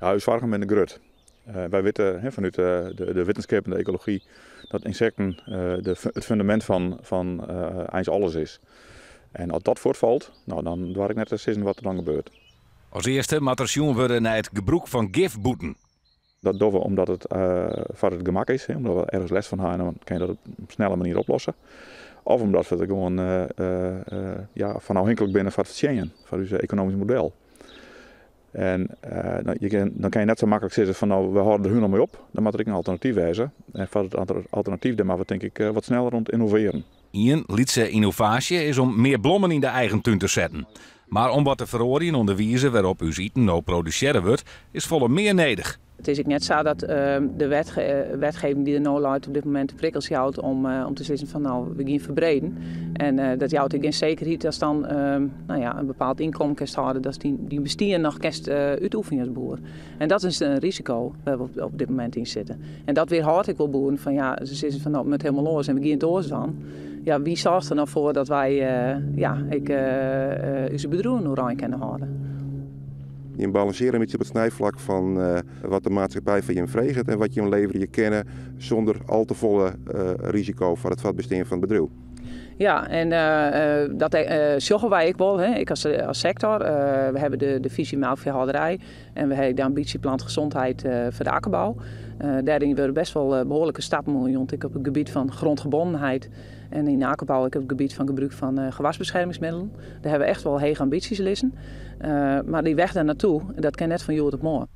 Ja, u zwaar met de grut. Wij weten vanuit de wetenschap en de ecologie dat insecten het fundament van eigenlijk alles is. En als dat voortvalt, nou, dan dwaar ik net eens zien wat er dan gebeurt. Als eerste moet er sjoen worden naar het gebruik van gifboeten. Dat doen we omdat het voor het gemak is, omdat we ergens les van hebben en dan kan je dat op een snelle manier oplossen. Of omdat we er gewoon van afhankelijk binnen van het verdienen, van ons economisch model. En dan kan je net zo makkelijk zeggen van nou, we houden er nu nog mee op. Dan moet er ook een alternatief wezen. En voor het alternatief daar moeten we denk ik wat sneller rond innoveren. Een lietse innovatie is om meer bloemen in de eigen tuin te zetten. Maar om wat te verhoren onder wijze waarop uw eten nou produceren wordt, is volle meer nodig. Het is ook net zo dat de wetgeving die er nou luidt op dit moment de prikkels houdt om te zeggen van nou, we gaan verbreden. En dat houdt ook geen zekerheid als dan een bepaald inkomen kan houden, dat die bestier nog kerst uitoefenen als boer. En dat is een risico waar we op dit moment in zitten. En dat weerhoudt ik wel boeren van ja, ze zeggen van nou, met helemaal los en we gaan door dan. Ja, wie zorgt er nou voor dat wij onze bedrijven nog rein kunnen houden? Je balanceren een beetje op het snijvlak van wat de maatschappij van je vraagt en wat je levert je kennen zonder al te volle risico voor het vatbesteden van het bedrijf. Ja, en dat zorgen wij ook wel. Hè. Ik als sector, we hebben de visie melkveehouderij en we hebben de ambitie plantgezondheid voor de akkerbouw. Daarin worden best wel behoorlijke stappen op het gebied van grondgebondenheid. En in de akkerbouw op het gebied van gebruik van gewasbeschermingsmiddelen. Daar hebben we echt wel hoge ambities liggen. Maar die weg daar naartoe, dat kan net van jood op morgen.